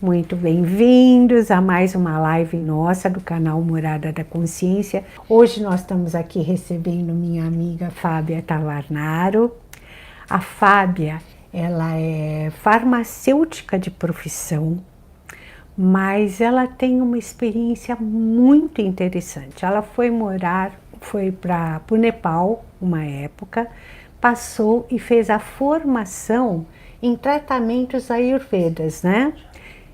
muito bem-vindos a mais uma live nossa do canal Morada da Consciência. Hoje nós estamos aqui recebendo minha amiga Fábia Tavarnaro. A Fábia, ela é farmacêutica de profissão, mas ela tem uma experiência muito interessante. Ela foi para o Nepal uma época, passou e fez a formação em tratamentos ayurvedas, né?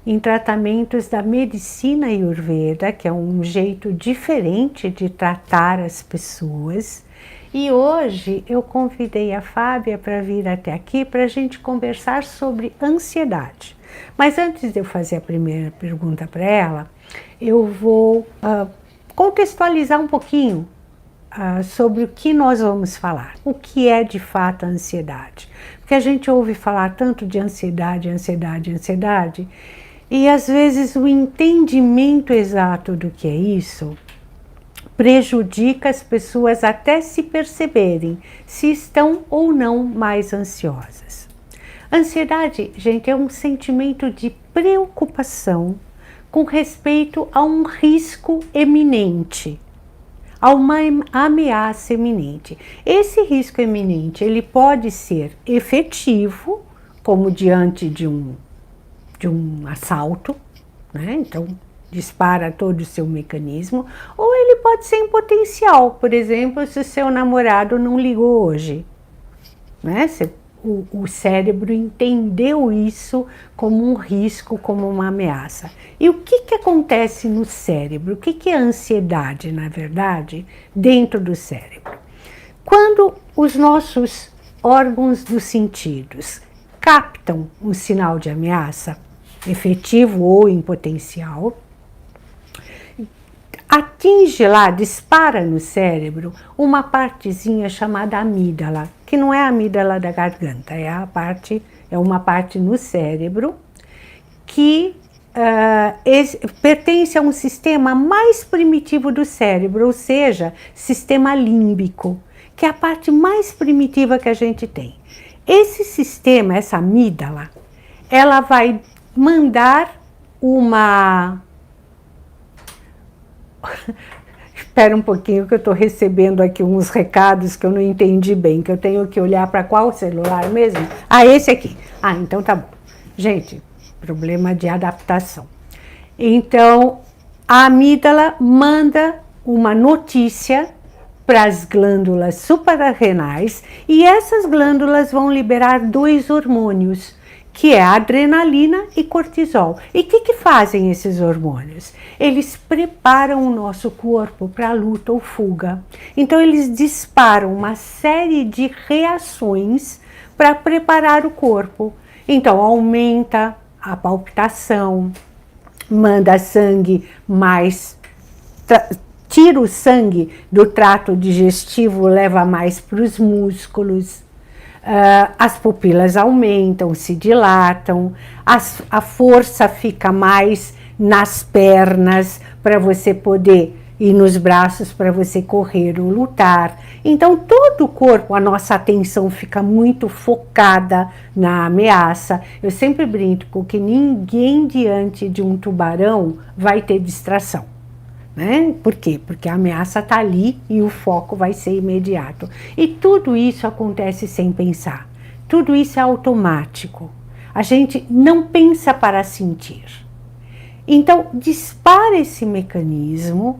Em tratamentos da medicina ayurveda, que é um jeito diferente de tratar as pessoas. E hoje eu convidei a Fábia para vir até aqui para a gente conversar sobre ansiedade. Mas antes de eu fazer a primeira pergunta para ela, eu vou contextualizar um pouquinho sobre o que nós vamos falar. O que é de fato a ansiedade? Porque a gente ouve falar tanto de ansiedade, e às vezes o entendimento exato do que é isso prejudica as pessoas até se perceberem se estão ou não mais ansiosas. Ansiedade, gente, é um sentimento de preocupação com respeito a um risco eminente, a uma ameaça eminente. Esse risco eminente, ele pode ser efetivo, como diante de um assalto, né? Então dispara todo o seu mecanismo, ou ele pode ser em potencial, por exemplo, se o seu namorado não ligou hoje, né? O cérebro entendeu isso como um risco, como uma ameaça. E o que acontece no cérebro? O que é ansiedade, na verdade, dentro do cérebro? Quando os nossos órgãos dos sentidos captam um sinal de ameaça, efetivo ou em potencial, atinge lá, dispara no cérebro uma partezinha chamada amígdala, que não é a amígdala da garganta, é uma parte no cérebro que pertence a um sistema mais primitivo do cérebro, ou seja, sistema límbico, que é a parte mais primitiva que a gente tem. Esse sistema, essa amígdala, ela vai mandar uma... Espera um pouquinho que eu estou recebendo aqui uns recados que eu não entendi bem, que eu tenho que olhar para qual celular mesmo? Esse aqui. Então tá bom. Gente, problema de adaptação. Então, a amígdala manda uma notícia para as glândulas suprarrenais e essas glândulas vão liberar dois hormônios, que é a adrenalina e cortisol. E o que fazem esses hormônios? Eles preparam o nosso corpo para luta ou fuga. Então eles disparam uma série de reações para preparar o corpo. Então aumenta a palpitação, manda sangue mais... tira o sangue do trato digestivo, leva mais para os músculos. As pupilas aumentam, se dilatam, a força fica mais nas pernas para você poder ir nos braços para você correr ou lutar. Então todo o corpo, a nossa atenção fica muito focada na ameaça. Eu sempre brinco que ninguém diante de um tubarão vai ter distração. Né? Por quê? Porque a ameaça está ali e o foco vai ser imediato. E tudo isso acontece sem pensar. Tudo isso é automático. A gente não pensa para sentir. Então, dispara esse mecanismo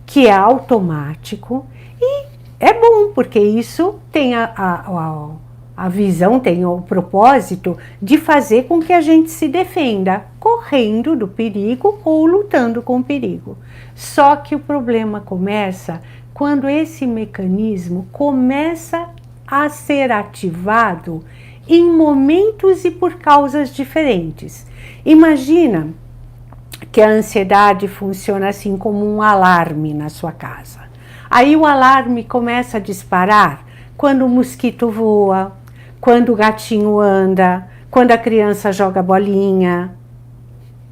que é automático e é bom, porque isso tem a visão, tem o propósito de fazer com que a gente se defenda, correndo do perigo ou lutando com o perigo. Só que o problema começa quando esse mecanismo começa a ser ativado em momentos e por causas diferentes. Imagina que a ansiedade funciona assim como um alarme na sua casa. Aí o alarme começa a disparar quando o mosquito voa, quando o gatinho anda, quando a criança joga bolinha.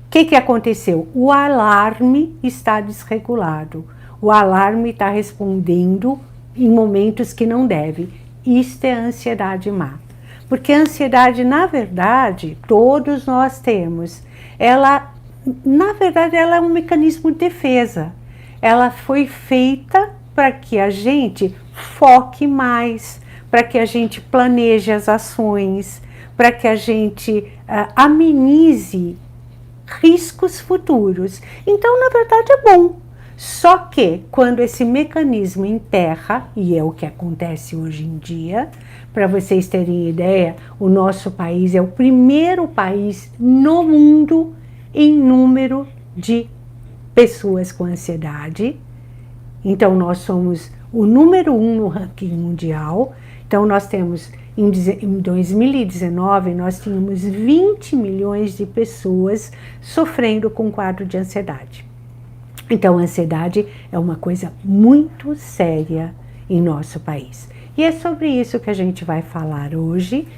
O que aconteceu? O alarme está desregulado. O alarme está respondendo em momentos que não deve. Isto é ansiedade má. Porque a ansiedade, na verdade, todos nós temos. ela, na verdade, ela é um mecanismo de defesa. Ela foi feita para que a gente foque mais, para que a gente planeje as ações, para que a gente amenize riscos futuros. Então, na verdade, é bom. Só que, quando esse mecanismo emperra, e é o que acontece hoje em dia, para vocês terem ideia, o nosso país é o primeiro país no mundo em número de pessoas com ansiedade. Então, nós somos o número 1 no ranking mundial. Então, nós temos, em 2019, nós tínhamos 20 milhões de pessoas sofrendo com quadro de ansiedade. Então, a ansiedade é uma coisa muito séria em nosso país. E é sobre isso que a gente vai falar hoje.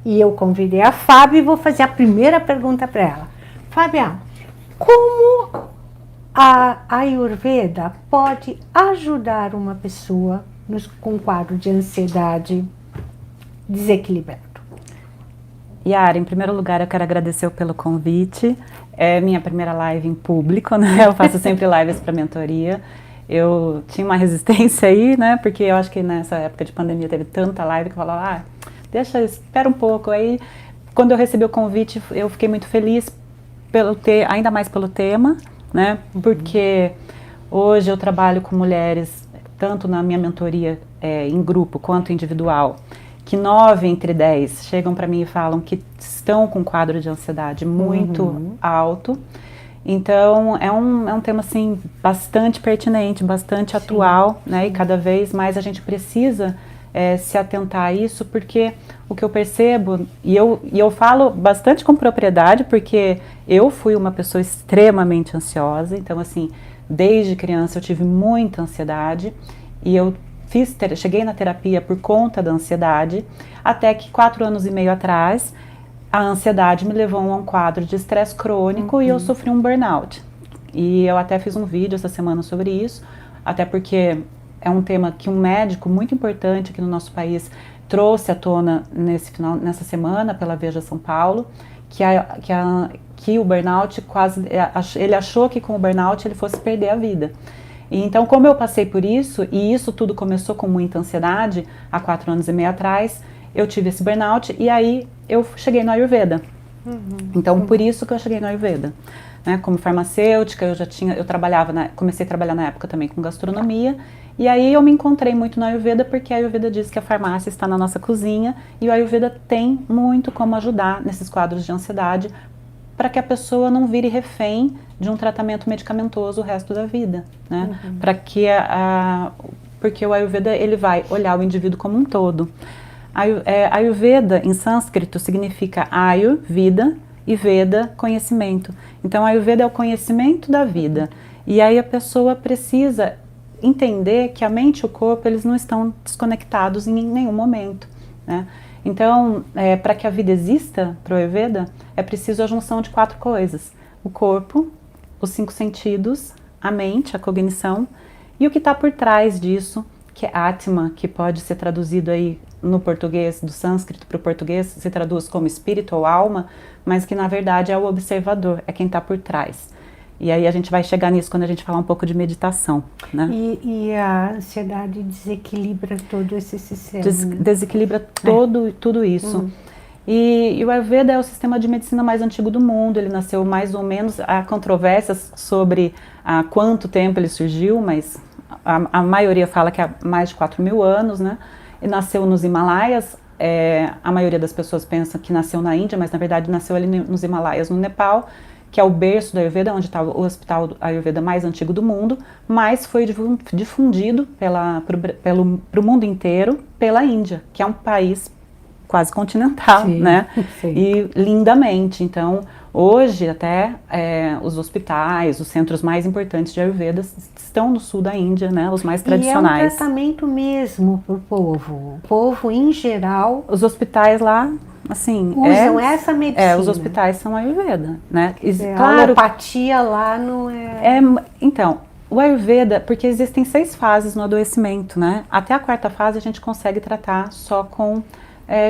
E eu convidei a Fábia e vou fazer a primeira pergunta para ela. Fábia, como a Ayurveda pode ajudar uma pessoa com quadro de ansiedade desequilibrado? Yara, em primeiro lugar, eu quero agradecer pelo convite. É minha primeira live em público, né? Eu faço sempre lives para mentoria. Eu tinha uma resistência aí, né? Porque eu acho que nessa época de pandemia teve tanta live que eu falava, espera um pouco. Aí, quando eu recebi o convite, eu fiquei muito feliz ainda mais pelo tema, né? Porque hoje eu trabalho com mulheres, tanto na minha mentoria em grupo quanto individual, que 9 entre 10 chegam para mim e falam que estão com um quadro de ansiedade muito alto. Então, é um tema, assim, bastante pertinente, bastante atual, né? E cada vez mais a gente precisa se atentar a isso, porque o que eu percebo, e eu falo bastante com propriedade, porque eu fui uma pessoa extremamente ansiosa. Então, assim, desde criança eu tive muita ansiedade, e eu cheguei na terapia por conta da ansiedade, até que 4 anos e meio atrás, a ansiedade me levou a um quadro de estresse crônico e eu sofri um burnout. E eu até fiz um vídeo essa semana sobre isso, até porque é um tema que um médico muito importante aqui no nosso país trouxe à tona nessa semana pela Veja São Paulo, que o burnout ele achou que com o burnout ele fosse perder a vida. E então, como eu passei por isso, e isso tudo começou com muita ansiedade, há 4 anos e meio atrás, eu tive esse burnout e aí eu cheguei no Ayurveda. Então, por isso que eu cheguei no Ayurveda. Né? Como farmacêutica, comecei a trabalhar na época também com gastronomia, e aí eu me encontrei muito no Ayurveda, porque a Ayurveda diz que a farmácia está na nossa cozinha, e o Ayurveda tem muito como ajudar nesses quadros de ansiedade, para que a pessoa não vire refém de um tratamento medicamentoso o resto da vida, né? Para que porque o Ayurveda ele vai olhar o indivíduo como um todo. Ayurveda em sânscrito significa Ayu, vida, e Veda, conhecimento. Então Ayurveda é o conhecimento da vida. E aí a pessoa precisa entender que a mente e o corpo eles não estão desconectados em nenhum momento, né? Então, para que a vida exista para o Ayurveda, é preciso a junção de 4 coisas. O corpo, os 5 sentidos, a mente, a cognição, e o que está por trás disso, que é Atma, que pode ser traduzido aí no português, do sânscrito para o português, se traduz como espírito ou alma, mas que na verdade é o observador, é quem está por trás. E aí a gente vai chegar nisso quando a gente falar um pouco de meditação, né? E a ansiedade desequilibra todo esse sistema. Desequilibra tudo isso. E o Ayurveda é o sistema de medicina mais antigo do mundo. Ele nasceu mais ou menos, há controvérsias sobre há quanto tempo ele surgiu, mas a maioria fala que há mais de 4.000 anos, né? E nasceu nos Himalaias. A maioria das pessoas pensa que nasceu na Índia, mas na verdade nasceu ali nos Himalaias, no Nepal, que é o berço do Ayurveda, onde está o hospital Ayurveda mais antigo do mundo, mas foi difundido para o mundo inteiro pela Índia, que é um país quase continental, sim, né? Sim. E lindamente. Então, hoje até os hospitais, os centros mais importantes de Ayurveda estão no sul da Índia, né? Os mais tradicionais. E é um tratamento mesmo para o povo. O povo em geral. Os hospitais lá, assim, usam essa medicina. Os hospitais são Ayurveda, né? Claro, a alopatia lá não é... Então, o Ayurveda, porque existem 6 fases no adoecimento, né? Até a 4ª fase a gente consegue tratar só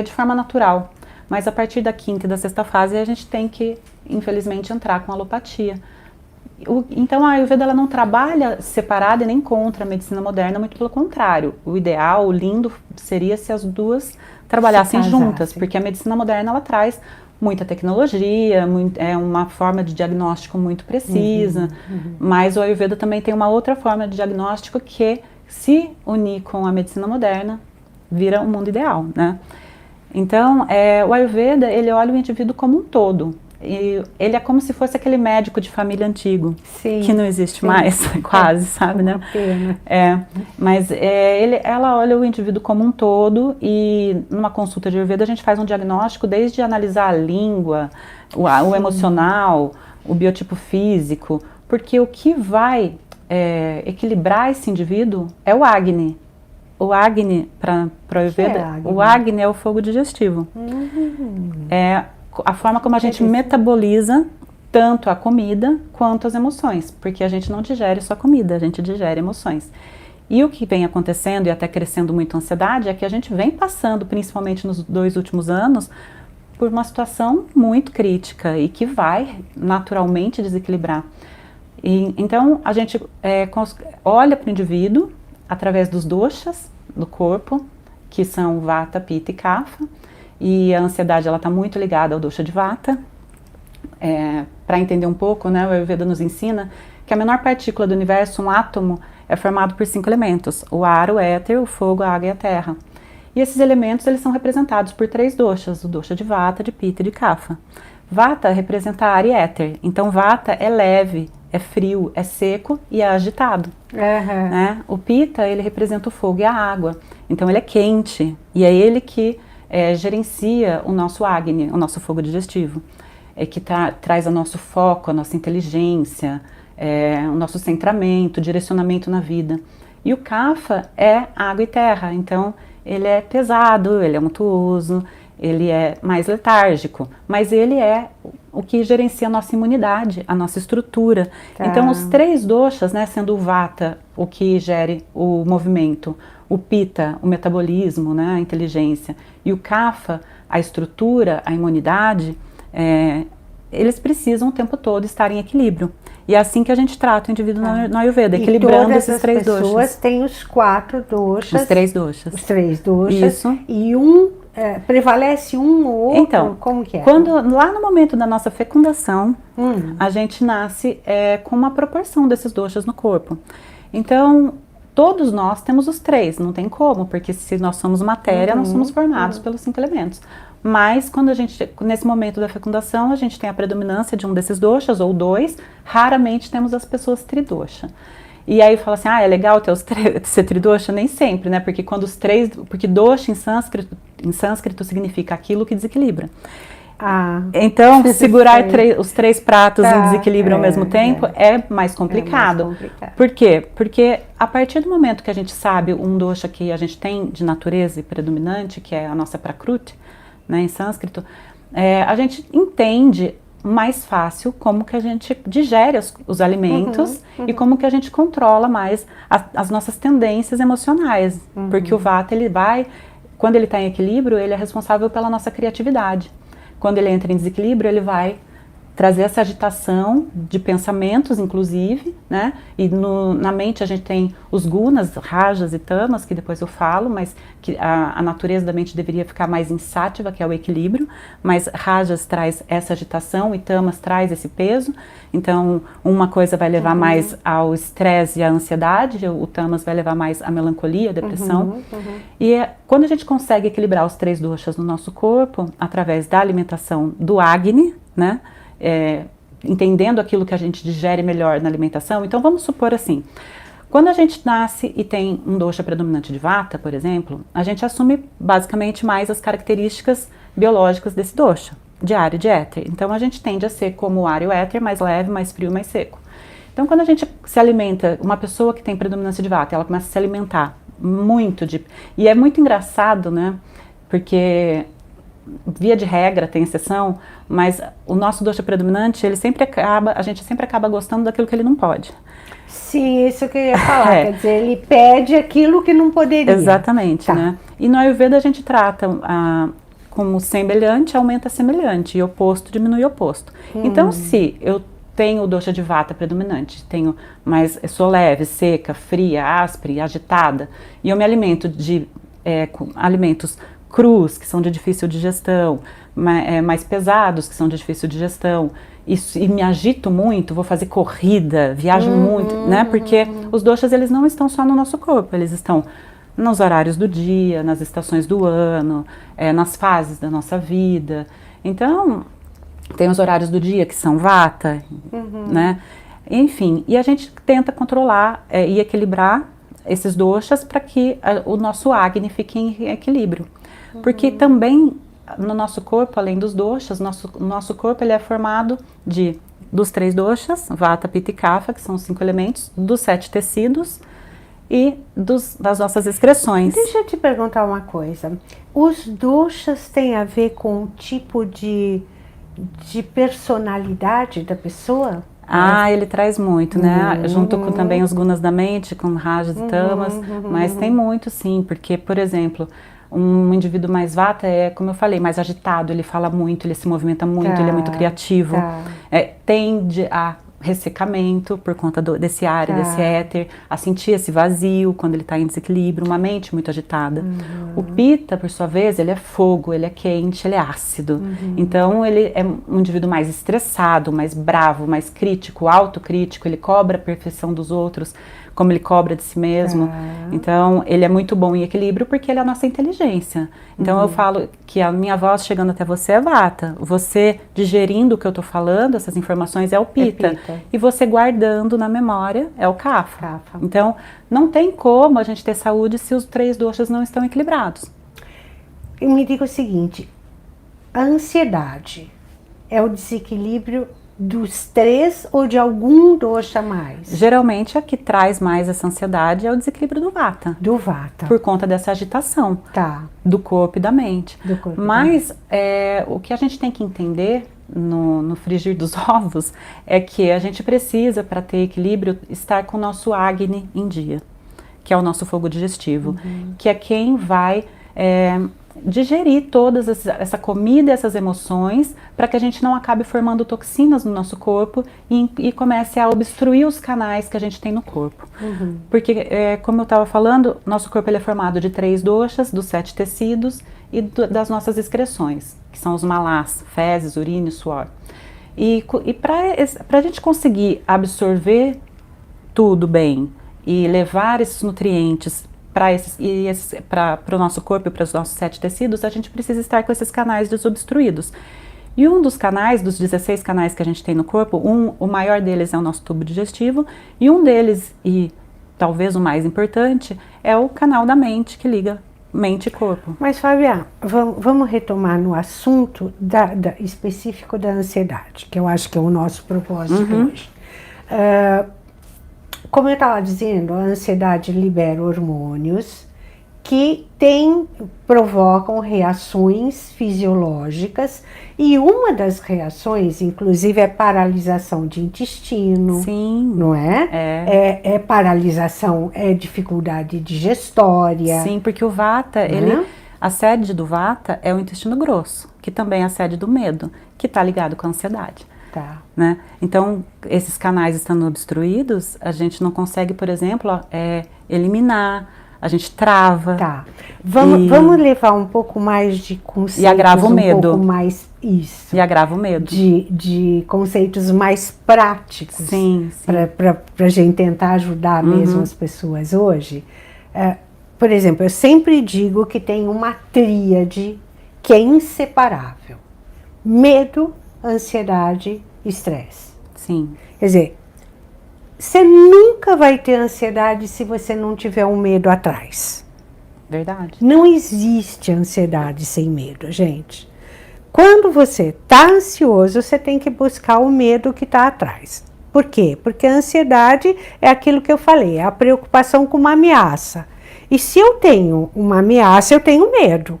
de forma natural. mas a partir da quinta e da sexta fase a gente tem que, infelizmente, entrar com alopatia. Então a Ayurveda ela não trabalha separada e nem contra a medicina moderna, muito pelo contrário. O ideal, o lindo seria se as duas trabalhassem juntas, porque a medicina moderna ela traz muita tecnologia, é uma forma de diagnóstico muito precisa, mas o Ayurveda também tem uma outra forma de diagnóstico que, se unir com a medicina moderna, vira um mundo ideal, né? Então, o Ayurveda, ele olha o indivíduo como um todo. E ele é como se fosse aquele médico de família antigo, sim, que não existe mais, quase, sabe, né? Pena. Mas ela olha o indivíduo como um todo e numa consulta de Ayurveda a gente faz um diagnóstico desde analisar a língua, o emocional, o biotipo físico, porque o que vai equilibrar esse indivíduo é o Agni. O Agni, para o Ayurveda, o Agni é o fogo digestivo. É a forma como a gente metaboliza tanto a comida quanto as emoções, porque a gente não digere só comida, a gente digere emoções. E o que vem acontecendo e até crescendo muito a ansiedade é que a gente vem passando, principalmente nos 2 últimos anos, por uma situação muito crítica e que vai naturalmente desequilibrar. Então a gente olha para o indivíduo através dos doshas do corpo, que são Vata, Pitta e Kapha. E a ansiedade ela está muito ligada ao dosha de Vata. Para entender um pouco, né, o Ayurveda nos ensina que a menor partícula do universo, um átomo, é formado por 5 elementos: o ar, o éter, o fogo, a água e a terra. E esses elementos eles são representados por 3 doshas: o dosha de Vata, de Pitta e de Kapha. Vata representa ar e éter. Então Vata é leve, é frio, é seco e é agitado. Né? O Pitta ele representa o fogo e a água. Então ele é quente e é ele que gerencia o nosso Agni, o nosso fogo digestivo, que traz o nosso foco, a nossa inteligência, o nosso centramento, direcionamento na vida. E o Kapha é água e terra, então ele é pesado, ele é untuoso, ele é mais letárgico, mas ele é o que gerencia a nossa imunidade, a nossa estrutura. Então os 3 doshas, né, sendo o Vata o que gere o movimento, o Pitta, o metabolismo, né, a inteligência, e o Kapha, a estrutura, a imunidade, eles precisam o tempo todo estar em equilíbrio. E é assim que a gente trata o indivíduo no Ayurveda, equilibrando esses 3 doshas. Todas as pessoas têm os 4 doshas. Os 3 doshas. Os 3 doshas. Isso. E prevalece um ou outro? Então, como que é? Lá no momento da nossa fecundação, a gente nasce com uma proporção desses doshas no corpo. Então, todos nós temos os 3, não tem como, porque se nós somos matéria, nós somos formados pelos 5 elementos. Mas quando nesse momento da fecundação, a gente tem a predominância de um desses doshas, ou 2, raramente temos as pessoas tridosha. E aí fala assim, é legal ter ser tridosha? Nem sempre, né? Porque quando porque dosha em sânscrito significa aquilo que desequilibra. Então, segurar os 3 pratos em desequilíbrio ao mesmo tempo é mais complicado. Por quê? Porque a partir do momento que a gente sabe um dosha que a gente tem de natureza e predominante, que é a nossa prakruti, né, em sânscrito, a gente entende mais fácil como que a gente digere os alimentos e como que a gente controla mais as nossas tendências emocionais. Porque o Vata, quando ele está em equilíbrio, ele é responsável pela nossa criatividade. Quando ele entra em desequilíbrio, ele vai trazer essa agitação de pensamentos, inclusive, né? E na mente a gente tem os gunas, rajas e tamas, que depois eu falo, mas que a natureza da mente deveria ficar mais em sáttva, que é o equilíbrio, mas rajas traz essa agitação e tamas traz esse peso. Então, uma coisa vai levar mais ao estresse e à ansiedade, o tamas vai levar mais à melancolia, à depressão. E quando a gente consegue equilibrar os 3 doshas no nosso corpo, através da alimentação do Agni, né? Entendendo aquilo que a gente digere melhor na alimentação. Então vamos supor assim, quando a gente nasce e tem um dosha predominante de Vata, por exemplo, a gente assume basicamente mais as características biológicas desse dosha, de ar e de éter. Então a gente tende a ser como o ar e o éter, mais leve, mais frio, mais seco. Então quando a gente se alimenta, uma pessoa que tem predominância de Vata, ela começa a se alimentar muito e é muito engraçado, né, porque via de regra, tem exceção, mas o nosso dosha predominante, a gente sempre acaba gostando daquilo que ele não pode. Sim, isso que eu ia falar, quer dizer, ele pede aquilo que não poderia. Exatamente, né? E no Ayurveda a gente trata como semelhante, aumenta semelhante, e oposto diminui oposto. Então, se eu tenho dosha de vata predominante, sou leve, seca, fria, áspera, agitada, e eu me alimento de com alimentos crus, que são de difícil digestão, mais pesados, que são de difícil digestão, e me agito muito, vou fazer corrida, viajo muito, né? Porque os doshas, eles não estão só no nosso corpo, eles estão nos horários do dia, nas estações do ano, nas fases da nossa vida. Então, tem os horários do dia que são vata, né? Enfim, e a gente tenta controlar e equilibrar esses doshas para que o nosso Agni fique em equilíbrio. Porque também no nosso corpo, além dos doshas, nosso corpo ele é formado dos 3 doshas, vata, pitta e kapha, que são os 5 elementos, dos 7 tecidos e das nossas excreções. Deixa eu te perguntar uma coisa. Os doshas têm a ver com o tipo de personalidade da pessoa? Ele traz muito, né? Junto com também os gunas da mente, com rajas e tamas, mas tem muito sim, porque, por exemplo, um indivíduo mais vata como eu falei, mais agitado, ele fala muito, ele se movimenta muito, ele é muito criativo, tende a ressecamento por conta desse ar, desse éter, a sentir esse vazio quando ele está em desequilíbrio, uma mente muito agitada. O Pitta, por sua vez, ele é fogo, ele é quente, ele é ácido. Então ele é um indivíduo mais estressado, mais bravo, mais crítico, autocrítico, ele cobra a perfeição dos outros, como ele cobra de si mesmo. Então ele é muito bom em equilíbrio porque ele é a nossa inteligência. Então eu falo que a minha voz chegando até você é vata, você digerindo o que eu estou falando, essas informações é o Pitta. E você guardando na memória é o Kapha. Então, não tem como a gente ter saúde se os 3 doshas não estão equilibrados. E me diga o seguinte, a ansiedade é o desequilíbrio dos 3 ou de algum dosha mais? Geralmente, a que traz mais essa ansiedade é o desequilíbrio do vata. Do vata. Por conta dessa agitação do corpo e da mente. Mas o que a gente tem que entender no frigir dos ovos é que a gente precisa, para ter equilíbrio, estar com o nosso Agni em dia, que é o nosso fogo digestivo, que é quem vai digerir toda essa comida, essas emoções, para que a gente não acabe formando toxinas no nosso corpo e comece a obstruir os canais que a gente tem no corpo. Porque, como eu estava falando, nosso corpo ele é formado de 3 doshas, dos 7 tecidos e das nossas excreções, que são os malás, fezes, urina e suor. E para a gente conseguir absorver tudo bem e levar esses nutrientes para o nosso corpo e para os nossos 7 tecidos, a gente precisa estar com esses canais desobstruídos. E um dos canais, dos 16 canais que a gente tem no corpo, o maior deles é o nosso tubo digestivo, e um deles, e talvez o mais importante, é o canal da mente, que liga mente e corpo. Mas, Fábia, vamos retomar no assunto específico da ansiedade, que eu acho que é o nosso propósito hoje. Como eu estava dizendo, a ansiedade libera hormônios que provocam reações fisiológicas, e uma das reações, inclusive, é paralisação de intestino. Sim. Não é? É paralisação, é dificuldade digestória. Sim, porque o vata, a sede do vata é o intestino grosso, que também é a sede do medo, que está ligado com a ansiedade. Né? Então, esses canais estando obstruídos, a gente não consegue, por exemplo, eliminar, a gente trava. Vamos levar um pouco mais de conceitos. E agrava o medo. Um pouco mais isso. E agrava o medo. De conceitos mais práticos. Sim. Para a gente tentar ajudar mesmo as pessoas hoje. Por exemplo, eu sempre digo que tem uma tríade que é inseparável: medo, ansiedade e estresse. Sim. Quer dizer, você nunca vai ter ansiedade se você não tiver um medo atrás. Verdade. Não existe ansiedade sem medo, gente. Quando você está ansioso, você tem que buscar o medo que está atrás. Por quê? Porque a ansiedade é aquilo que eu falei, é a preocupação com uma ameaça. E se eu tenho uma ameaça, eu tenho medo,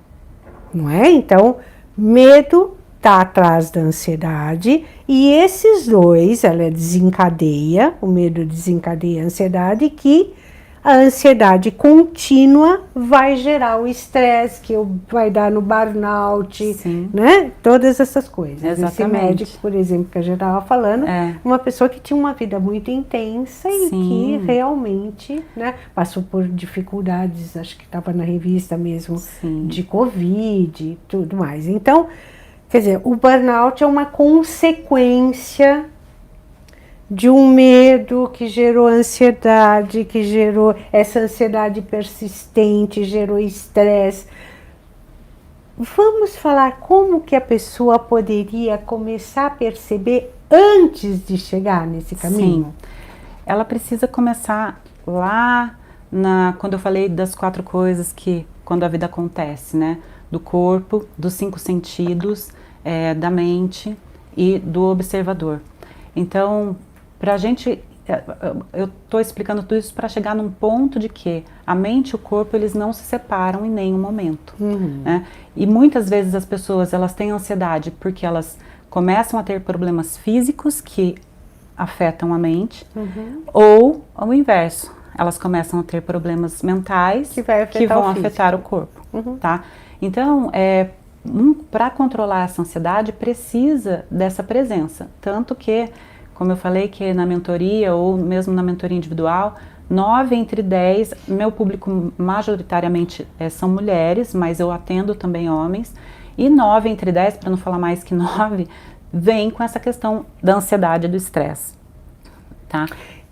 não é? Então, medo está atrás da ansiedade, e esses dois, ela desencadeia, o medo desencadeia a ansiedade, que a ansiedade contínua vai gerar o estresse, que vai dar no burnout, Sim. né? Todas essas coisas. Exatamente. Esse médico, por exemplo, que a gente estava falando, uma pessoa que tinha uma vida muito intensa e que realmente, né, passou por dificuldades, acho que estava na revista mesmo, de Covid e tudo mais. Então, quer dizer, o burnout é uma consequência de um medo que gerou ansiedade, que gerou essa ansiedade persistente, gerou estresse. Vamos falar como que a pessoa poderia começar a perceber antes de chegar nesse caminho? Sim. Ela precisa começar lá quando eu falei das 4 coisas que quando a vida acontece, né? Do corpo, dos 5 sentidos, da mente e do observador. Então, pra gente, eu estou explicando tudo isso para chegar num ponto de que a mente e o corpo, eles não se separam em nenhum momento. Né? E muitas vezes as pessoas, elas têm ansiedade porque elas começam a ter problemas físicos que afetam a mente, ou ao inverso, elas começam a ter problemas mentais que vão afetar o corpo. Tá? Então, para controlar essa ansiedade, precisa dessa presença. Tanto que, como eu falei, que na mentoria, ou mesmo na mentoria individual, 9 entre 10, meu público majoritariamente são mulheres, mas eu atendo também homens, e 9 entre 10, para não falar mais que 9, vem com essa questão da ansiedade e do estresse. Tá?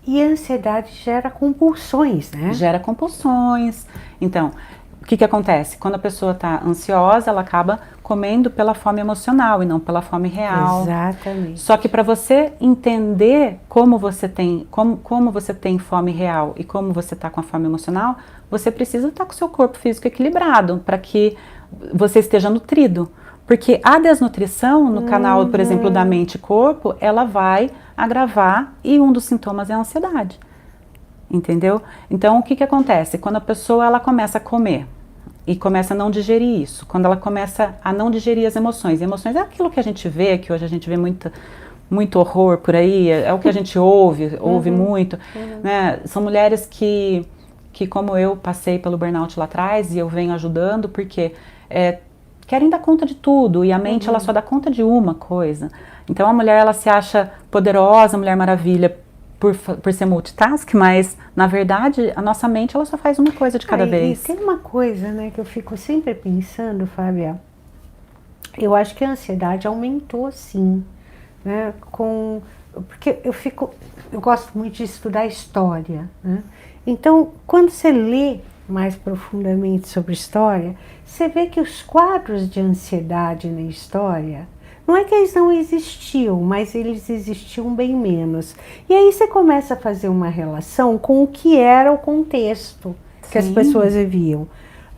E a ansiedade gera compulsões, né? Gera compulsões. Então, o que acontece? Quando a pessoa está ansiosa, ela acaba comendo pela fome emocional e não pela fome real. Exatamente. Só que para você entender como você tem fome real e como você está com a fome emocional, você precisa estar com o seu corpo físico equilibrado para que você esteja nutrido. Porque a desnutrição no canal, por exemplo, da mente e corpo, ela vai agravar e um dos sintomas é a ansiedade. Entendeu? Então, o que acontece? Quando a pessoa ela começa a comer e começa a não digerir isso, quando ela começa a não digerir as emoções. E emoções é aquilo que a gente vê, que hoje a gente vê muito horror por aí, é o que a gente ouve muito. Né? São mulheres que como eu passei pelo burnout lá atrás e eu venho ajudando porque querem dar conta de tudo e a mente ela só dá conta de uma coisa. Então a mulher ela se acha poderosa, Mulher Maravilha, por ser multitask, mas na verdade a nossa mente ela só faz uma coisa de cada vez. E tem uma coisa, né, que eu fico sempre pensando, Fábia, eu acho que a ansiedade aumentou sim, né, porque eu gosto muito de estudar história, né? Então quando você lê mais profundamente sobre história, você vê que os quadros de ansiedade na história, não é que eles não existiam, mas eles existiam bem menos. E aí você começa a fazer uma relação com o que era o contexto que as pessoas viviam.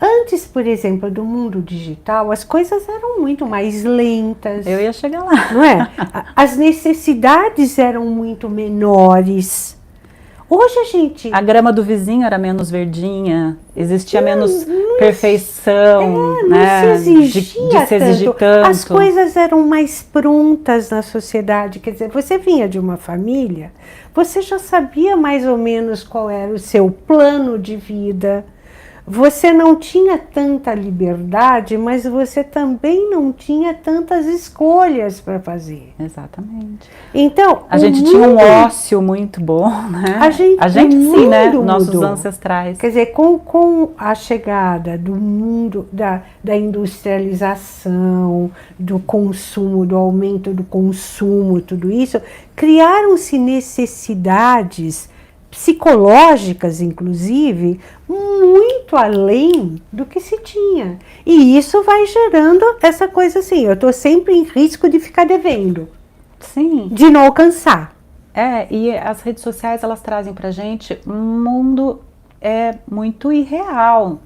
Antes, por exemplo, do mundo digital, as coisas eram muito mais lentas. Eu ia chegar lá. Não é? As necessidades eram muito menores. Hoje a grama do vizinho era menos verdinha, existia menos perfeição, né? de se exigir tanto. As coisas eram mais prontas na sociedade, quer dizer, você vinha de uma família, você já sabia mais ou menos qual era o seu plano de vida. Você não tinha tanta liberdade, mas você também não tinha tantas escolhas para fazer. Exatamente. Então, a gente tinha um ócio muito bom, né? A gente sim, né? Nossos ancestrais. Quer dizer, com a chegada do mundo da industrialização, do consumo, do aumento do consumo, tudo isso, criaram-se necessidades psicológicas, inclusive, muito além do que se tinha. E isso vai gerando essa coisa assim, eu estou sempre em risco de ficar devendo. Sim. De não alcançar. E as redes sociais, elas trazem pra gente um mundo muito irreal,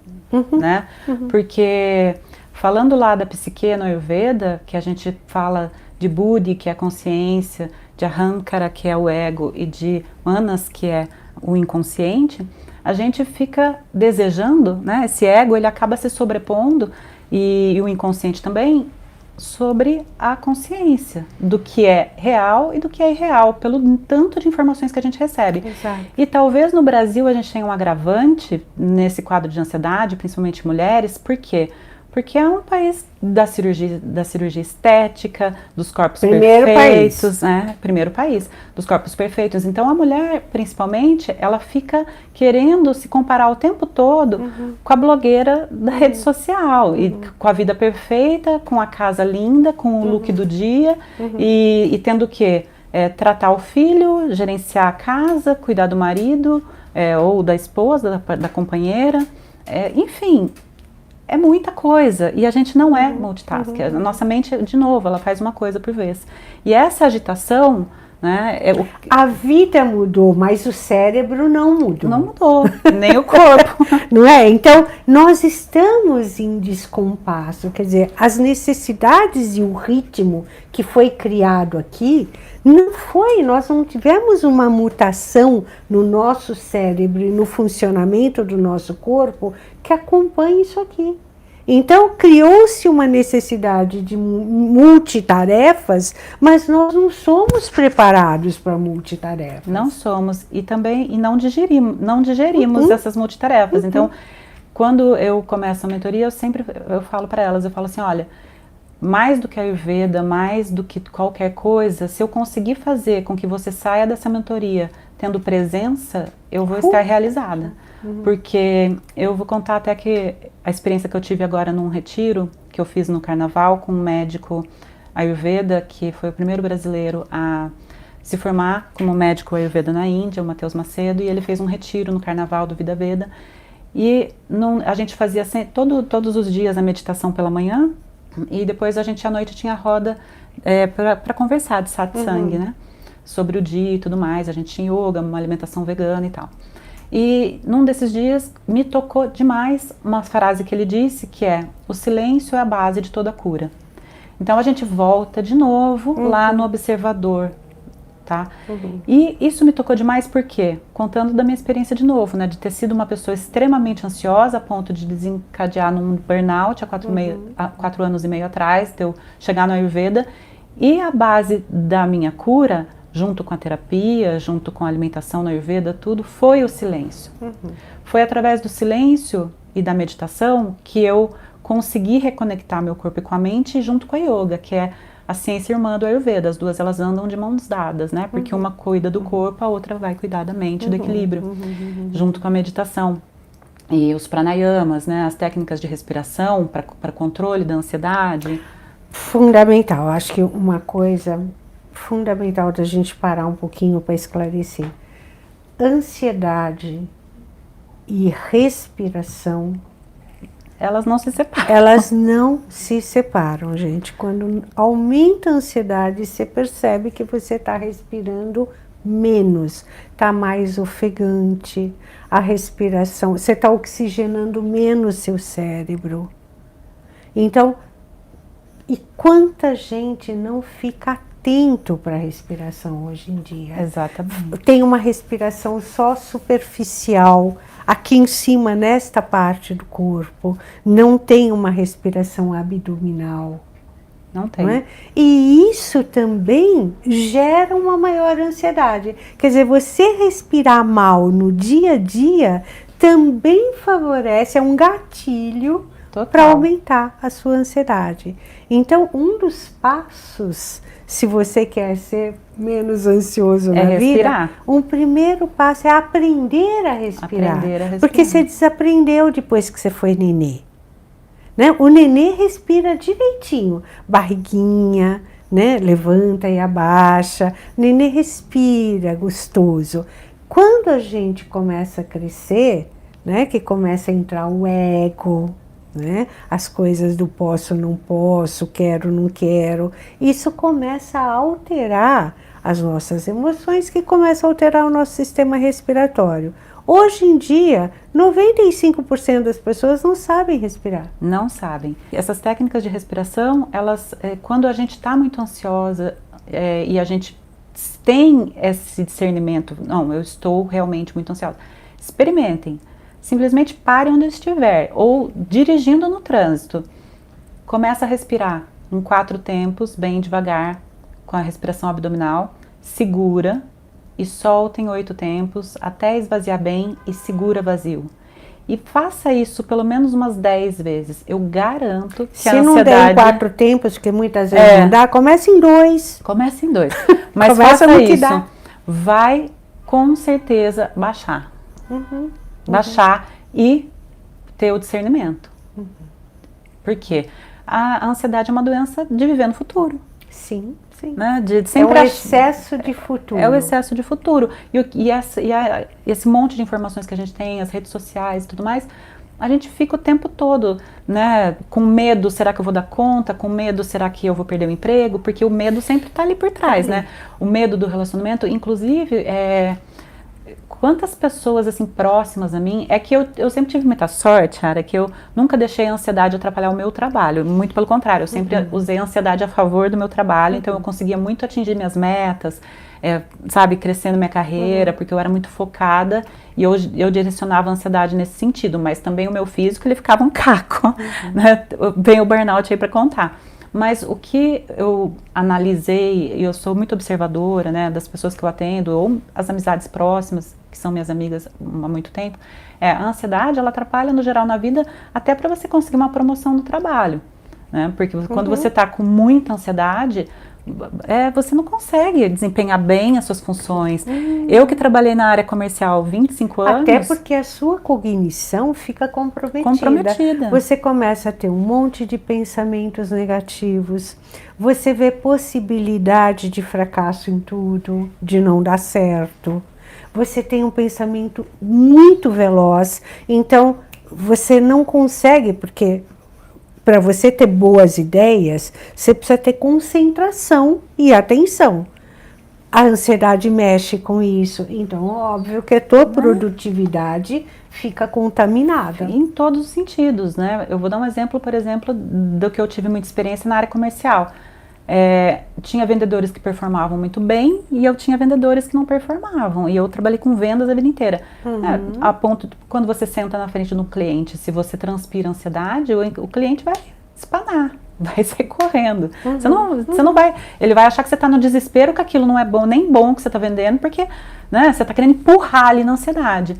né? Porque, falando lá da psique no Ayurveda, que a gente fala de Buddhi, que é a consciência, de Ahankara, que é o ego, e de Manas, que é o inconsciente, a gente fica desejando, né? Esse ego, ele acaba se sobrepondo, e o inconsciente também, sobre a consciência do que é real e do que é irreal, pelo tanto de informações que a gente recebe. Exato. E talvez no Brasil a gente tenha um agravante nesse quadro de ansiedade, principalmente mulheres, por quê? Porque é um país da cirurgia estética, dos corpos perfeitos, né? Primeiro país, dos corpos perfeitos. Então a mulher, principalmente, ela fica querendo se comparar o tempo todo com a blogueira da rede social, e com a vida perfeita, com a casa linda, com o look do dia, e tendo que tratar o filho, gerenciar a casa, cuidar do marido, ou da esposa, da companheira, enfim. É muita coisa, e a gente não é multitask. A nossa mente, de novo, ela faz uma coisa por vez. E essa agitação, né, a vida mudou, mas o cérebro não mudou. Não mudou, nem o corpo. Não é? Então, nós estamos em descompasso, quer dizer, as necessidades e o ritmo que foi criado aqui, nós não tivemos uma mutação no nosso cérebro e no funcionamento do nosso corpo que acompanhe isso aqui. Então, criou-se uma necessidade de multitarefas, mas nós não somos preparados para multitarefas. Não somos, e também não digerimos essas multitarefas. Então, quando eu começo a mentoria, eu falo para elas, eu falo assim, olha, mais do que a Ayurveda, mais do que qualquer coisa, se eu conseguir fazer com que você saia dessa mentoria tendo presença, eu vou estar realizada. Porque eu vou contar até que a experiência que eu tive agora num retiro, que eu fiz no carnaval com um médico Ayurveda, que foi o primeiro brasileiro a se formar como médico Ayurveda na Índia, o Matheus Macedo, e ele fez um retiro no carnaval do Vida Veda. E a gente fazia todos os dias a meditação pela manhã, e depois a gente à noite tinha a roda para conversar de satsang, né? Sobre o dia e tudo mais. A gente tinha yoga, uma alimentação vegana e tal. E num desses dias me tocou demais uma frase que ele disse, que é: o silêncio é a base de toda cura. Então a gente volta de novo lá no observador, tá? E isso me tocou demais porque, contando da minha experiência de novo, né, de ter sido uma pessoa extremamente ansiosa a ponto de desencadear num burnout há 4 anos e meio atrás, de eu chegar no Ayurveda, e a base da minha cura, junto com a terapia, junto com a alimentação na Ayurveda, tudo, foi o silêncio. Foi através do silêncio e da meditação que eu consegui reconectar meu corpo com a mente junto com a yoga, que é a ciência irmã do Ayurveda. As duas, elas andam de mãos dadas, né? Porque uma cuida do corpo, a outra vai cuidar da mente, do equilíbrio, junto com a meditação. E os pranayamas, né? As técnicas de respiração para controle da ansiedade. Fundamental, acho que uma coisa fundamental da gente parar um pouquinho para esclarecer. Ansiedade e respiração, elas não se separam. Elas não se separam, gente. Quando aumenta a ansiedade, você percebe que você está respirando menos, está mais ofegante, a respiração, você está oxigenando menos seu cérebro. Então, e quanta gente não fica atento para a respiração hoje em dia? Exatamente. Tem uma respiração só superficial, aqui em cima, nesta parte do corpo, não tem uma respiração abdominal. Não tem. Não é? E isso também gera uma maior ansiedade. Quer dizer, você respirar mal no dia a dia também favorece, é um gatilho para aumentar a sua ansiedade. Então, um dos passos, se você quer ser menos ansioso na vida, um primeiro passo é aprender a respirar. Porque você desaprendeu depois que você foi nenê. Né? O nenê respira direitinho, barriguinha, né? Levanta e abaixa, o nenê respira gostoso. Quando a gente começa a crescer, né? Que começa a entrar o ego, né? As coisas do posso, não posso, quero, não quero, isso começa a alterar as nossas emoções, que começa a alterar o nosso sistema respiratório. Hoje em dia, 95% das pessoas não sabem respirar. Não sabem. Essas técnicas de respiração, elas, quando a gente está muito ansiosa e a gente tem esse discernimento, não, eu estou realmente muito ansiosa, experimentem. Simplesmente pare onde estiver, ou dirigindo no trânsito. Começa a respirar em 4 tempos, bem devagar, com a respiração abdominal, segura e solta em 8 tempos, até esvaziar bem e segura vazio. E faça isso pelo menos umas 10 vezes. Eu garanto que a ansiedade... Se não der em 4 tempos, que muitas vezes não dá, comece em 2. Comece em 2. Mas faça isso. Vai com certeza baixar. Baixar e ter o discernimento. Por quê? A ansiedade é uma doença de viver no futuro. Sim, sim. Né? De sempre é o excesso de futuro. É o excesso de futuro. E esse monte de informações que a gente tem, as redes sociais e tudo mais, a gente fica o tempo todo, né, com medo, será que eu vou dar conta? Com medo, será que eu vou perder o emprego? Porque o medo sempre está ali por trás, né? O medo do relacionamento, inclusive, quantas pessoas assim próximas a mim, é que eu sempre tive muita sorte, cara, que eu nunca deixei a ansiedade atrapalhar o meu trabalho, muito pelo contrário, eu sempre usei a ansiedade a favor do meu trabalho, então eu conseguia muito atingir minhas metas, sabe, crescendo minha carreira, porque eu era muito focada e eu direcionava a ansiedade nesse sentido, mas também o meu físico, ele ficava um caco, né, vem o burnout aí pra contar. Mas o que eu analisei, e eu sou muito observadora, né, das pessoas que eu atendo, ou as amizades próximas, que são minhas amigas há muito tempo, a ansiedade, ela atrapalha no geral na vida, até para você conseguir uma promoção no trabalho, né, porque quando você está com muita ansiedade, você não consegue desempenhar bem as suas funções. Eu que trabalhei na área comercial 25 anos... Até porque a sua cognição fica comprometida. Você começa a ter um monte de pensamentos negativos. Você vê possibilidade de fracasso em tudo, de não dar certo. Você tem um pensamento muito veloz. Então, você não consegue, porque... Para você ter boas ideias, você precisa ter concentração e atenção. A ansiedade mexe com isso. Então, óbvio que a tua produtividade fica contaminada. Em todos os sentidos, né? Eu vou dar um exemplo, por exemplo, do que eu tive muita experiência na área comercial. Tinha vendedores que performavam muito bem e eu tinha vendedores que não performavam. E eu trabalhei com vendas a vida inteira. A ponto de, quando você senta na frente de um cliente, se você transpira ansiedade, o cliente vai espanar, vai sair correndo. Você não vai... Ele vai achar que você está no desespero, que aquilo não é bom, nem bom que você está vendendo, porque, né, você está querendo empurrar ali na ansiedade.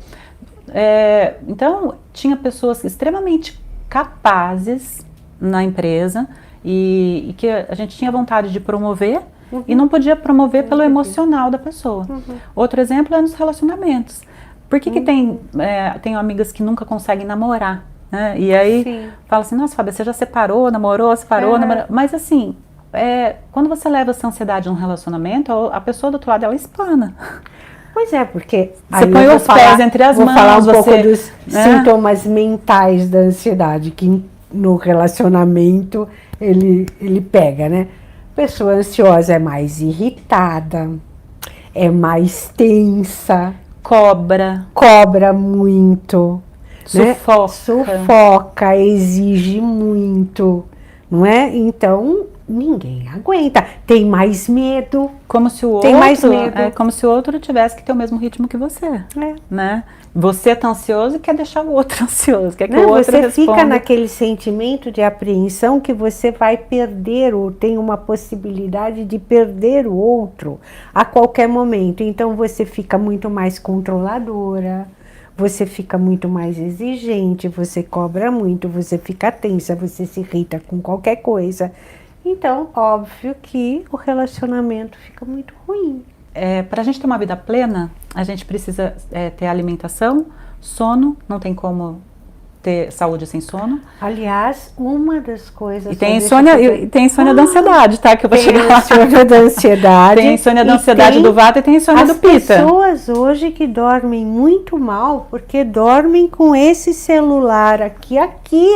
Então, tinha pessoas extremamente capazes na empresa, e que a gente tinha vontade de promover e não podia promover pelo emocional da pessoa. Outro exemplo é nos relacionamentos. Por que que tenho amigas que nunca conseguem namorar, né? E aí fala assim, nossa, Fábia, você já separou, namorou, namorou. Mas assim, quando você leva essa ansiedade num relacionamento, a pessoa do outro lado, ela espana. Pois é, porque... Você põe os pés entre as mãos. Vou falar um pouco dos sintomas mentais da ansiedade, que no relacionamento ele pega, né? Pessoa ansiosa é mais irritada, é mais tensa, cobra muito, sufoca, exige muito, não é? Então ninguém aguenta, tem mais medo. Como se o como se o outro tivesse que ter o mesmo ritmo que você, né? Você tá ansioso e quer deixar o outro ansioso, quer que o outro responda. Você fica naquele sentimento de apreensão que você vai perder ou tem uma possibilidade de perder o outro a qualquer momento. Então você fica muito mais controladora, você fica muito mais exigente, você cobra muito, você fica tensa, você se irrita com qualquer coisa. Então, óbvio que o relacionamento fica muito ruim. Para a gente ter uma vida plena, a gente precisa ter alimentação, sono, não tem como ter saúde sem sono. Aliás, uma das coisas... E tem insônia da ansiedade, tá? Que eu vou chegar lá. Tem insônia da ansiedade. Tem insônia da ansiedade do Vata e tem insônia do Pitta. As pessoas hoje que dormem muito mal, porque dormem com esse celular aqui,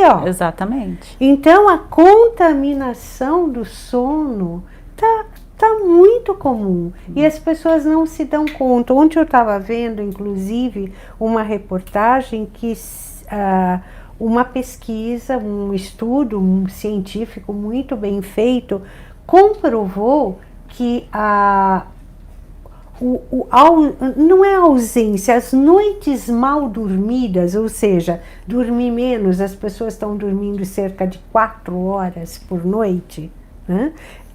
ó. Exatamente. Então, a contaminação do sono tá muito comum e as pessoas não se dão conta. Ontem eu estava vendo, inclusive, uma reportagem que uma pesquisa, um estudo científico muito bem feito comprovou que não é a ausência, as noites mal dormidas, ou seja, dormir menos, as pessoas estão dormindo cerca de 4 horas por noite, né?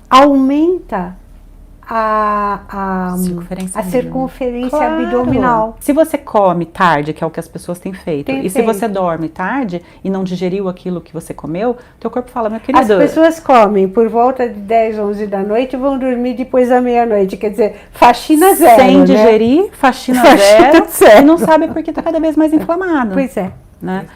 Aumenta a circunferência claro. abdominal. Se você come tarde, que é o que as pessoas têm feito, se você dorme tarde e não digeriu aquilo que você comeu, teu corpo fala, meu querido... As pessoas comem por volta de 10, 11 da noite e vão dormir depois da meia-noite, quer dizer, faxina zero, sem né? digerir, faxina zero, e não sabe porque está cada vez mais inflamado. Pois é. Né?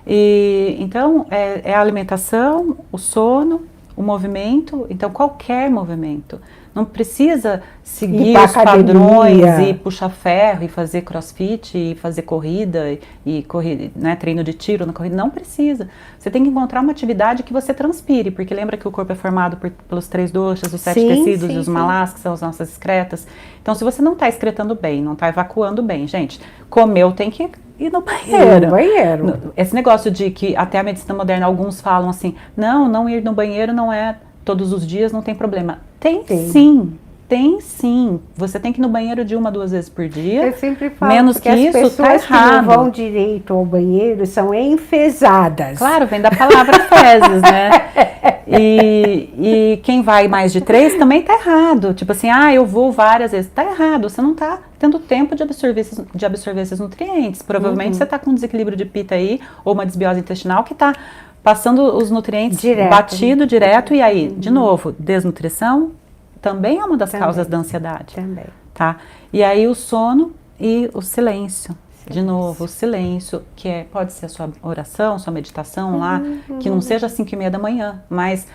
E, então, é a alimentação, o sono, o movimento, então qualquer movimento. Não precisa seguir os padrões e puxar ferro e fazer crossfit e fazer corrida e correr, né, treino de tiro na corrida. Não precisa. Você tem que encontrar uma atividade que você transpire, porque lembra que o corpo é formado pelos 3 doshas, os 7 tecidos e os malas, que são as nossas excretas. Então, se você não está excretando bem, não está evacuando bem, gente, comeu, tem que ir no banheiro. No banheiro. Esse negócio de que até a medicina moderna, alguns falam assim, não ir no banheiro não é todos os dias, não tem problema. Tem sim. Você tem que ir no banheiro de 1 a 2 vezes por dia. Eu sempre falo menos que isso, tá errado. As pessoas que não vão direito ao banheiro são enfesadas. Claro, vem da palavra fezes, né? E quem vai mais de 3 também tá errado. Tipo assim, eu vou várias vezes. Tá errado, você não tá tendo tempo de absorver esses nutrientes. Provavelmente você tá com um desequilíbrio de pita aí, ou uma desbiose intestinal que tá passando os nutrientes batido direto. E aí, de novo, desnutrição também é uma das causas da ansiedade. Também. Tá? E aí o sono e o silêncio. De novo, o silêncio, que pode ser a sua oração, sua meditação lá, que não seja às 5:30 da manhã, mas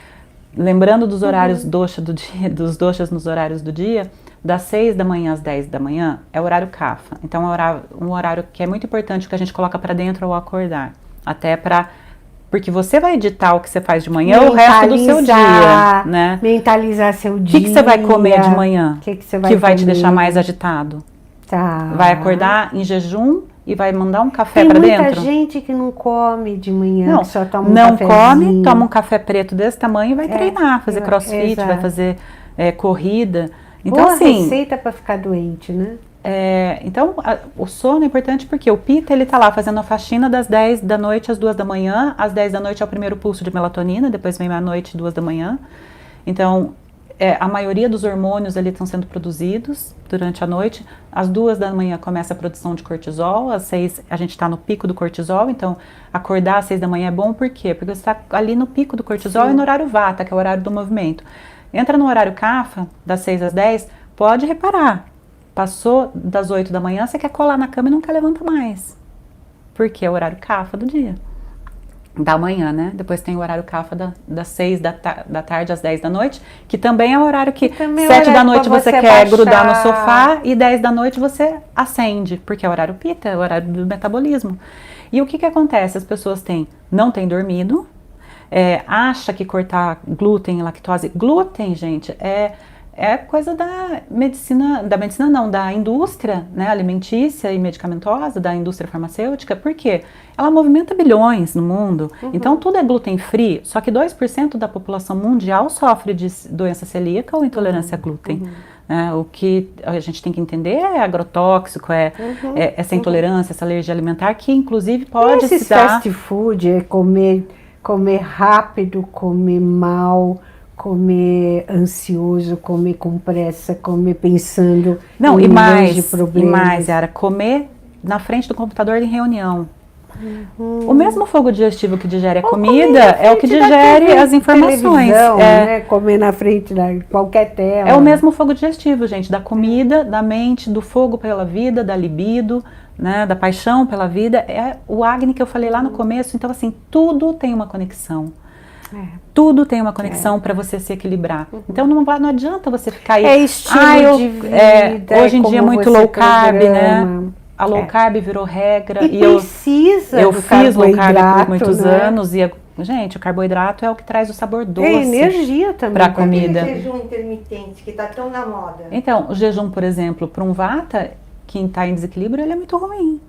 lembrando dos horários dosha do dia, dos doshas nos horários do dia, das 6 da manhã às 10 da manhã é o horário kapha. Então é um horário que é muito importante que a gente coloca para dentro ao acordar. Até porque você vai editar o que você faz de manhã o resto do seu dia, né? Mentalizar seu dia. O que você vai comer de manhã? Que você vai vai te deixar mais agitado? Tá. Vai acordar em jejum e vai mandar um café para dentro? Tem muita gente que não come de manhã, não, que só toma um não cafezinho. come, toma um café preto desse tamanho e vai treinar, fazer crossfit, vai fazer corrida. Então, Boa assim, receita para ficar doente, né? Então, o sono é importante porque o pita, ele tá lá fazendo a faxina das 10 da noite às 2 da manhã. Às 10 da noite é o primeiro pulso de melatonina, depois vem meia-noite, 2 da manhã. Então, a maioria dos hormônios ali estão sendo produzidos durante a noite. Às 2 da manhã começa a produção de cortisol, às 6 a gente está no pico do cortisol, então acordar às 6 da manhã é bom, por quê? Porque você está ali no pico do cortisol e no horário vata, que é o horário do movimento. Entra no horário kapha, das 6 às 10, pode reparar. Passou das 8 da manhã, você quer colar na cama e não quer levantar mais. Porque é o horário kapha do dia. Da manhã, né? Depois tem o horário kapha das 6 da tarde às 10 da noite, que também é o horário que 7 da noite você quer grudar no sofá e 10 da noite você acende, porque é o horário pita, é o horário do metabolismo. E o que acontece? As pessoas não têm dormido, acha que cortar glúten e lactose... Glúten, gente, é coisa da indústria, né, alimentícia e medicamentosa, da indústria farmacêutica. Por quê? Ela movimenta bilhões no mundo, então tudo é gluten free, só que 2% da população mundial sofre de doença celíaca ou intolerância a glúten. O que a gente tem que entender é agrotóxico, essa intolerância, essa alergia alimentar, que inclusive pode se dar... fast food, comer rápido, comer mal... comer ansioso, comer com pressa, comer pensando em milhões de problemas. E mais, Yara, comer na frente do computador em reunião. O mesmo fogo digestivo que digere a comida é o que digere as informações. Né? Comer na frente de qualquer tela. É o mesmo fogo digestivo, gente, da comida, da mente, do fogo pela vida, da libido, né, da paixão pela vida. É o Agni que eu falei lá no começo. Então, assim, tudo tem uma conexão. Tudo tem uma conexão para você se equilibrar. Então não adianta você ficar aí. Estilo de vida. Hoje em dia é muito low carb, né? A low carb virou regra. E precisa eu fiz low carb por muitos anos. Gente, o carboidrato é o que traz o sabor doce. É energia também para a comida. O jejum intermitente que está tão na moda. Então, o jejum, por exemplo, para um vata, quem está em desequilíbrio, ele é muito ruim.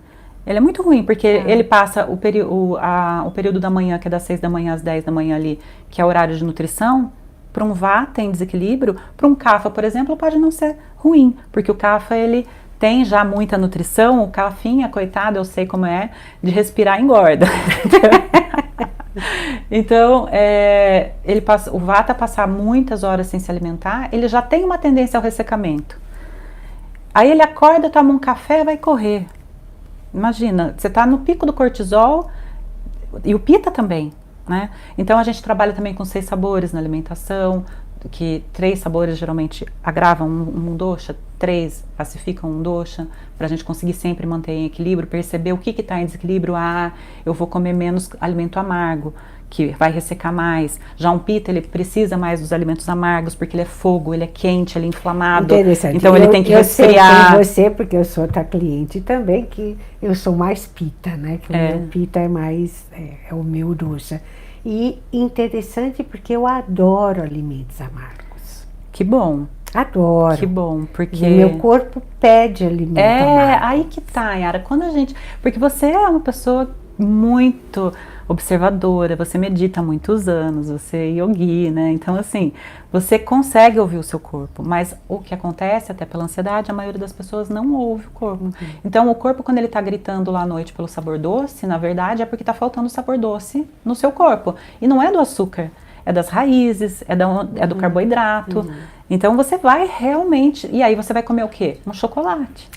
Ele é muito ruim, porque ele passa o período da manhã, que é das 6 da manhã às 10 da manhã ali, que é o horário de nutrição, para um vata em desequilíbrio, para um kapha, por exemplo, pode não ser ruim, porque o kapha, ele tem já muita nutrição, o kaphinha, coitado, eu sei como é, de respirar engorda. Então, o Vata passar muitas horas sem se alimentar, ele já tem uma tendência ao ressecamento. Aí ele acorda, toma um café, vai correr. Imagina, você está no pico do cortisol e o Pitta também, né? Então a gente trabalha também com 6 sabores na alimentação, que 3 sabores geralmente agravam um dosha, 3 pacificam um dosha, para a gente conseguir sempre manter em equilíbrio, perceber o que está em desequilíbrio. Eu vou comer menos alimento amargo, que vai ressecar mais. Já um Pitta, ele precisa mais dos alimentos amargos, porque ele é fogo, ele é quente, ele é inflamado. Interessante. Então ele tem que resfriar. Eu sei, porque eu sou outra cliente também, que eu sou mais Pitta, né? Que o meu Pitta é mais, é o meu dosha. E interessante porque eu adoro alimentos amargos. Que bom. Adoro. Que bom, porque... E meu corpo pede alimento amargo. Aí que tá, Yara. Quando a gente... Porque você é uma pessoa muito observadora, você medita há muitos anos, você é yogi, né? Então, assim, você consegue ouvir o seu corpo, mas o que acontece, até pela ansiedade, a maioria das pessoas não ouve o corpo. Então, o corpo, quando ele tá gritando lá à noite pelo sabor doce, na verdade, é porque tá faltando sabor doce no seu corpo. E não é do açúcar, é das raízes, é do carboidrato. Então, você vai realmente... E aí, você vai comer o quê? Um chocolate.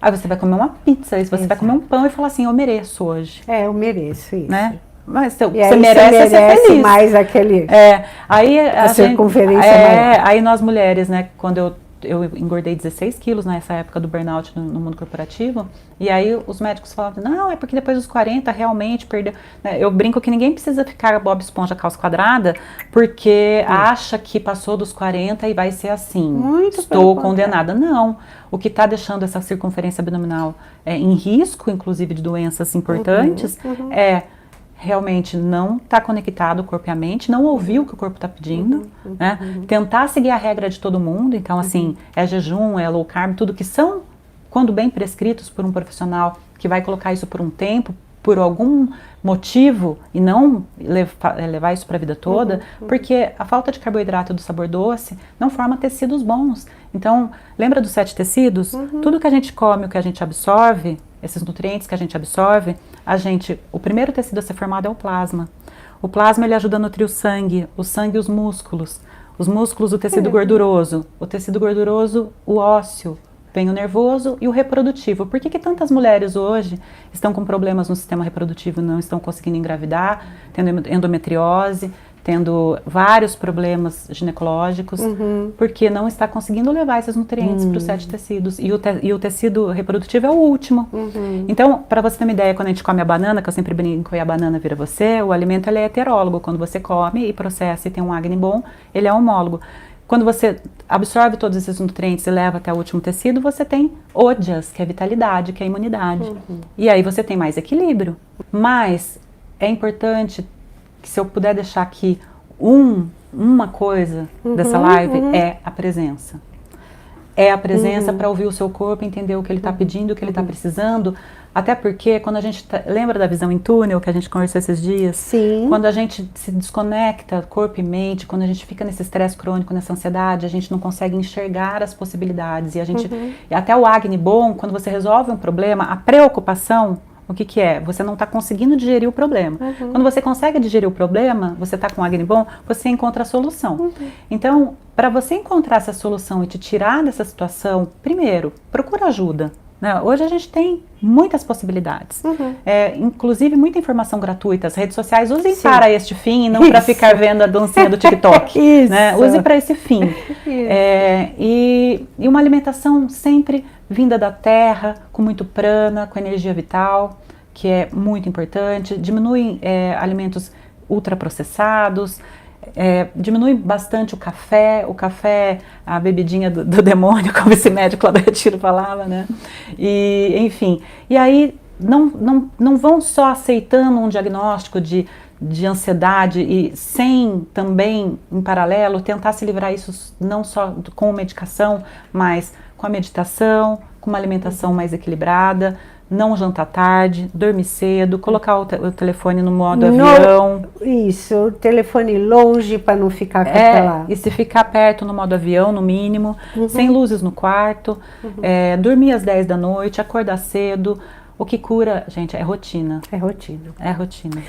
Aí você vai comer uma pizza, aí você vai comer um pão e falar assim, eu mereço hoje. Eu mereço isso. Né? Mas você merece ser feliz. Mais aquele... Aí a circunferência maior. Aí nós mulheres, né, quando eu engordei 16 quilos nessa época do burnout no mundo corporativo, e aí os médicos falavam, não, é porque depois dos 40 realmente perdeu. Eu brinco que ninguém precisa ficar Bob Esponja calça quadrada, porque acha que passou dos 40 e vai ser assim, estou condenada. Não, o que está deixando essa circunferência abdominal em risco, inclusive de doenças importantes, é realmente não está conectado o corpo e a mente, não ouvir o que o corpo está pedindo, né? Tentar seguir a regra de todo mundo, então assim, é jejum, é low carb, tudo que são, quando bem prescritos por um profissional que vai colocar isso por um tempo, por algum motivo, e não levar isso para a vida toda, porque a falta de carboidrato do sabor doce não forma tecidos bons. Então, lembra dos 7 tecidos? Tudo que a gente come, o que a gente absorve, esses nutrientes que a gente absorve, o primeiro tecido a ser formado é o plasma. O plasma, ele ajuda a nutrir o sangue e os músculos o tecido gorduroso, o tecido gorduroso, o ósseo, vem o nervoso e o reprodutivo. Por que tantas mulheres hoje estão com problemas no sistema reprodutivo, não estão conseguindo engravidar, tendo endometriose, tendo vários problemas ginecológicos, porque não está conseguindo levar esses nutrientes para os 7 tecidos. E o tecido reprodutivo é o último. Então, para você ter uma ideia, quando a gente come a banana, que eu sempre brinco, e a banana vira você, o alimento ele é heterólogo. Quando você come e processa e tem um Agni bom, ele é homólogo. Quando você absorve todos esses nutrientes e leva até o último tecido, você tem Ojas, que é vitalidade, que é imunidade. E aí você tem mais equilíbrio. Mas é importante que, se eu puder deixar aqui uma coisa dessa live, é a presença. É a presença para ouvir o seu corpo, entender o que ele está pedindo, o que ele está precisando. Até porque quando a gente lembra da visão em túnel que a gente conversou esses dias? Sim. Quando a gente se desconecta corpo e mente, quando a gente fica nesse estresse crônico, nessa ansiedade, a gente não consegue enxergar as possibilidades. E a gente, e até o Agni bom, quando você resolve um problema, a preocupação, o que é? Você não está conseguindo digerir o problema. Quando você consegue digerir o problema, você está com o Agni bom, você encontra a solução. Então, para você encontrar essa solução e te tirar dessa situação, primeiro, procura ajuda. Hoje a gente tem muitas possibilidades, inclusive muita informação gratuita. As redes sociais usem para este fim e não para ficar vendo a dancinha do TikTok. Use para esse fim. E uma alimentação sempre vinda da terra, com muito prana, com energia vital, que é muito importante. Diminui alimentos ultraprocessados. Diminui bastante o café, a bebidinha do demônio, como esse médico lá do Retiro falava, né? E, enfim, e aí não vão só aceitando um diagnóstico de ansiedade e sem também, em paralelo, tentar se livrar isso não só com medicação, mas com a meditação, com uma alimentação mais equilibrada, não jantar tarde, dormir cedo, colocar o telefone no modo avião. Isso, o telefone longe para não ficar lá. E se ficar perto no modo avião, no mínimo, sem luzes no quarto, dormir às 10 da noite, acordar cedo. O que cura, gente, é rotina. É rotina. É rotina.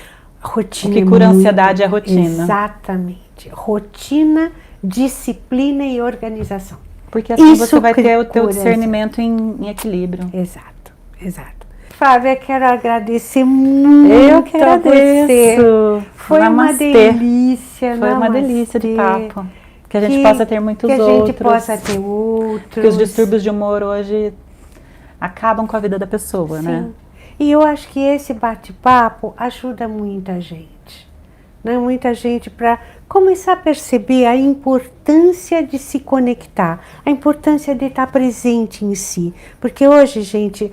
Rotina O que cura a ansiedade é a rotina. Exatamente. Rotina, disciplina e organização. Porque assim Isso você vai ter o teu cura a discernimento em equilíbrio. Exato, exato. Flávia, quero agradecer muito Eu que a você. agradeço. Foi Namastê. uma delícia. Foi uma delícia de namastê. papo. Que a gente possa ter muitos que outros. a gente possa ter outros. Porque os distúrbios de humor hoje acabam com a vida da pessoa, né? E eu acho que esse bate-papo ajuda muita gente. Né? Muita gente para começar a perceber a importância de se conectar, a importância de estar presente em si. Porque hoje, gente,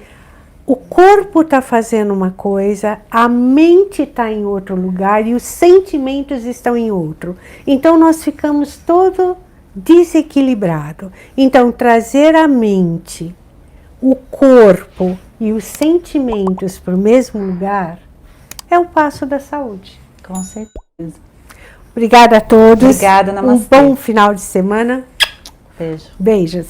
o corpo está fazendo uma coisa, a mente está em outro lugar e os sentimentos estão em outro. Então nós ficamos todo desequilibrado. Então trazer a mente, o corpo e os sentimentos para o mesmo lugar é o passo da saúde. Com certeza. Obrigada a todos. Obrigada, namastê. Um bom final de semana. Beijo. Beijos.